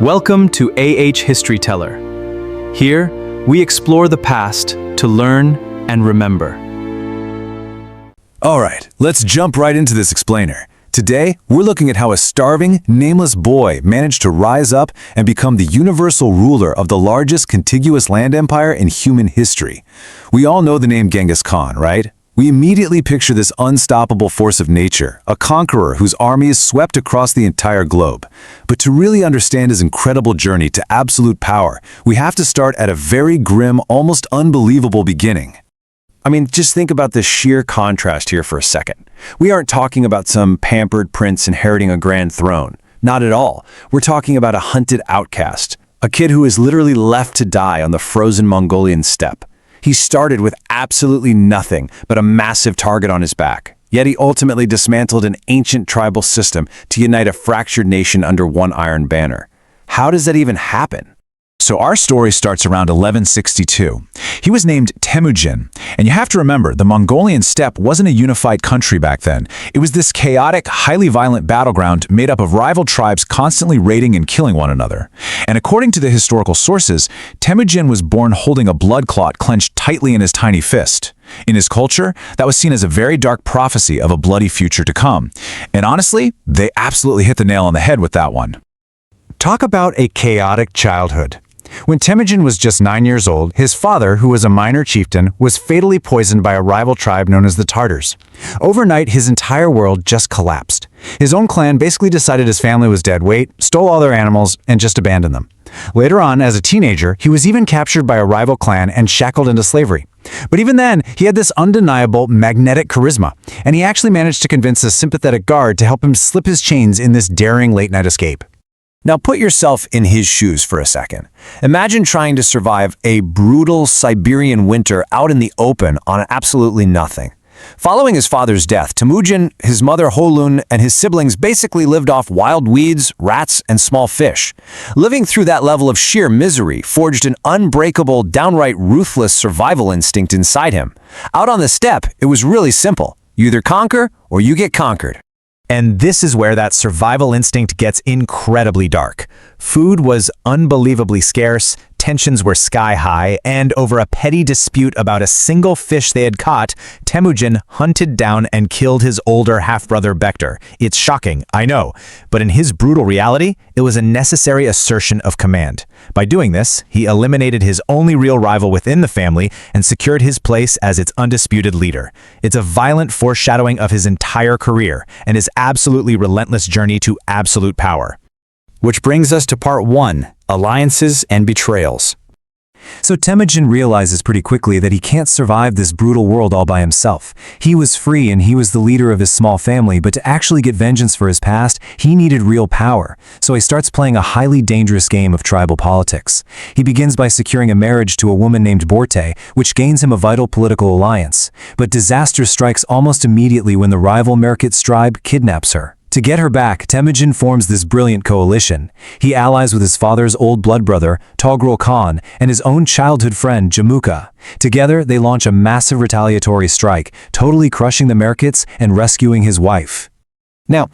Welcome to History Teller. Here, we explore the past to learn and remember. All right, let's jump right into this explainer. Today, we're looking at how a starving, nameless boy managed to rise up and become the universal ruler of the largest contiguous land empire in human history. We all know the name Genghis Khan, right? We immediately picture this unstoppable force of nature, a conqueror whose armies swept across the entire globe. But to really understand his incredible journey to absolute power, we have to start at a very grim, almost unbelievable beginning. I mean, just think about the sheer contrast here for a second. We aren't talking about some pampered prince inheriting a grand throne. Not at all. We're talking about a hunted outcast, a kid who is literally left to die on the frozen Mongolian steppe. He started with absolutely nothing but a massive target on his back. Yet he ultimately dismantled an ancient tribal system to unite a fractured nation under one iron banner. How does that even happen? So our story starts around 1162. He was named Temujin, and you have to remember, the Mongolian steppe wasn't a unified country back then. It was this chaotic, highly violent battleground made up of rival tribes constantly raiding and killing one another. And according to the historical sources, Temujin was born holding a blood clot clenched tightly in his tiny fist. In his culture, that was seen as a very dark prophecy of a bloody future to come. And honestly, they absolutely hit the nail on the head with that one. Talk about a chaotic childhood. When Temujin was just 9 years old, his father, who was a minor chieftain, was fatally poisoned by a rival tribe known as the Tartars. Overnight, his entire world just collapsed. His own clan basically decided his family was dead weight, stole all their animals, and just abandoned them. Later on, as a teenager, he was even captured by a rival clan and shackled into slavery. But even then, he had this undeniable magnetic charisma, and he actually managed to convince a sympathetic guard to help him slip his chains in this daring late-night escape. Now put yourself in his shoes for a second. Imagine trying to survive a brutal Siberian winter out in the open on absolutely nothing. Following his father's death, Temujin, his mother Holun, and his siblings basically lived off wild weeds, rats, and small fish. Living through that level of sheer misery forged an unbreakable, downright ruthless survival instinct inside him. Out on the steppe, it was really simple. You either conquer or you get conquered. And this is where that survival instinct gets incredibly dark. Food was unbelievably scarce, tensions were sky high, and over a petty dispute about a single fish they had caught, Temujin hunted down and killed his older half-brother Bektar. It's shocking, I know, but in his brutal reality, it was a necessary assertion of command. By doing this, he eliminated his only real rival within the family and secured his place as its undisputed leader. It's a violent foreshadowing of his entire career and his absolutely relentless journey to absolute power. Which brings us to part 1, alliances and betrayals. So Temujin realizes pretty quickly that he can't survive this brutal world all by himself. He was free and he was the leader of his small family, but to actually get vengeance for his past, he needed real power. So he starts playing a highly dangerous game of tribal politics. He begins by securing a marriage to a woman named Borte, which gains him a vital political alliance. But disaster strikes almost immediately when the rival Merkit's tribe kidnaps her. To get her back, Temujin forms this brilliant coalition. He allies with his father's old blood brother, Togrul Khan, and his own childhood friend, Jamuka. Together, they launch a massive retaliatory strike, totally crushing the Merkits and rescuing his wife. Now,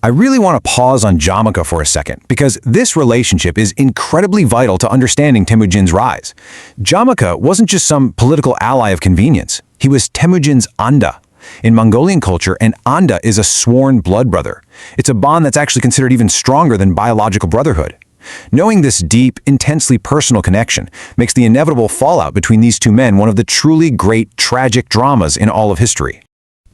I really want to pause on Jamuka for a second, because this relationship is incredibly vital to understanding Temujin's rise. Jamuka wasn't just some political ally of convenience. He was Temujin's Anda. In Mongolian culture, an Anda is a sworn blood brother. It's a bond that's actually considered even stronger than biological brotherhood. Knowing this deep, intensely personal connection makes the inevitable fallout between these two men one of the truly great, tragic dramas in all of history.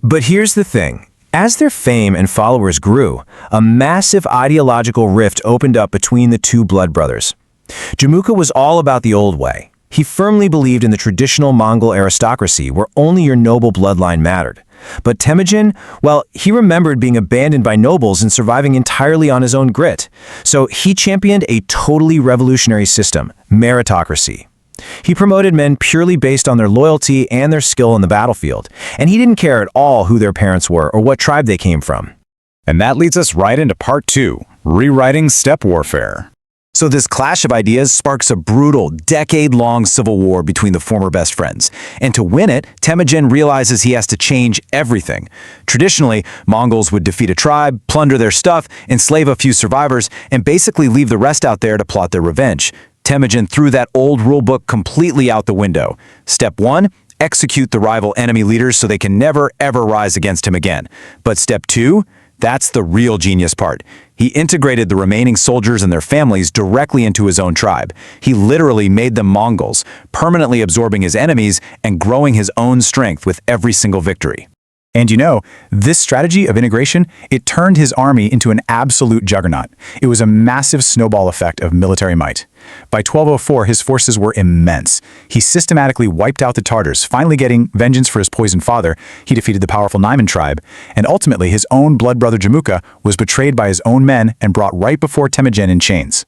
But here's the thing. As their fame and followers grew, a massive ideological rift opened up between the two blood brothers. Jamuka was all about the old way. He firmly believed in the traditional Mongol aristocracy where only your noble bloodline mattered. But Temujin, well, he remembered being abandoned by nobles and surviving entirely on his own grit. So he championed a totally revolutionary system, meritocracy. He promoted men purely based on their loyalty and their skill in the battlefield, and he didn't care at all who their parents were or what tribe they came from. And that leads us right into part 2, rewriting steppe warfare. So this clash of ideas sparks a brutal, decade-long civil war between the former best friends. And to win it, Temujin realizes he has to change everything. Traditionally, Mongols would defeat a tribe, plunder their stuff, enslave a few survivors, and basically leave the rest out there to plot their revenge. Temujin threw that old rulebook completely out the window. Step 1, execute the rival enemy leaders so they can never, ever rise against him again. But step 2, that's the real genius part. He integrated the remaining soldiers and their families directly into his own tribe. He literally made them Mongols, permanently absorbing his enemies and growing his own strength with every single victory. And you know, this strategy of integration, it turned his army into an absolute juggernaut. It was a massive snowball effect of military might. By 1204, his forces were immense. He systematically wiped out the Tartars, finally getting vengeance for his poisoned father. He defeated the powerful Naiman tribe, and ultimately his own blood brother Jamuka was betrayed by his own men and brought right before Temujin in chains.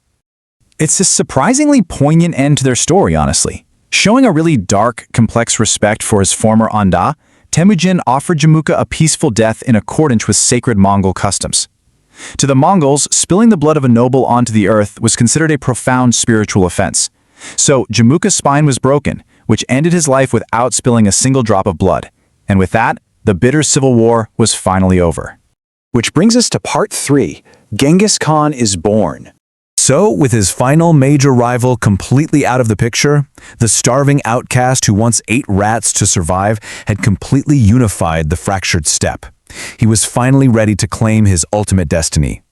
It's a surprisingly poignant end to their story, honestly. Showing a really dark, complex respect for his former Anda, Temujin offered Jamuka a peaceful death in accordance with sacred Mongol customs. To the Mongols, spilling the blood of a noble onto the earth was considered a profound spiritual offense. So Jamuka's spine was broken, which ended his life without spilling a single drop of blood. And with that, the bitter civil war was finally over. Which brings us to part 3, Genghis Khan is born. So, with his final major rival completely out of the picture, the starving outcast who once ate rats to survive had completely unified the fractured steppe. He was finally ready to claim his ultimate destiny.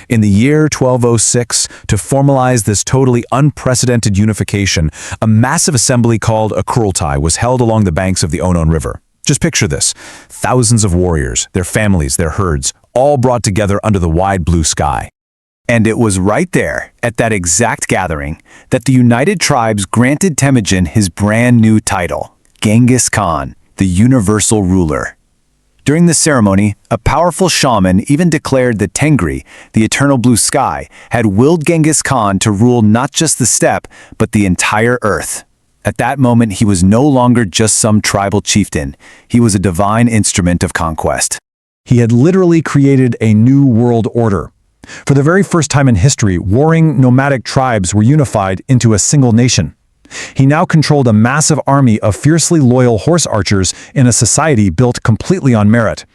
In the year 1206, to formalize this totally unprecedented unification, a massive assembly called a Kurultai was held along the banks of the Onon River. Just picture this: thousands of warriors, their families, their herds, all brought together under the wide blue sky. And it was right there, at that exact gathering, that the United Tribes granted Temujin his brand new title, Genghis Khan, the universal ruler. During the ceremony, a powerful shaman even declared that Tengri, the eternal blue sky, had willed Genghis Khan to rule not just the steppe, but the entire earth. At that moment, he was no longer just some tribal chieftain. He was a divine instrument of conquest. He had literally created a new world order. For the very first time in history, warring nomadic tribes were unified into a single nation. He now controlled a massive army of fiercely loyal horse archers in a society built completely on merit.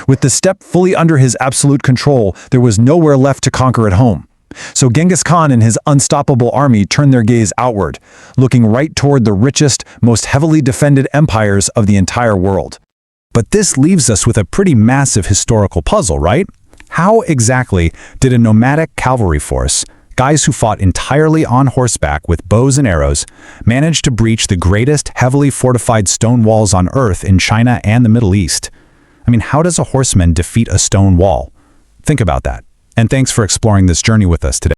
With the steppe fully under his absolute control, there was nowhere left to conquer at home. So Genghis Khan and his unstoppable army turned their gaze outward, looking right toward the richest, most heavily defended empires of the entire world. But this leaves us with a pretty massive historical puzzle, right? How exactly did a nomadic cavalry force, guys who fought entirely on horseback with bows and arrows, manage to breach the greatest heavily fortified stone walls on Earth in China and the Middle East? I mean, how does a horseman defeat a stone wall? Think about that. And thanks for exploring this journey with us today.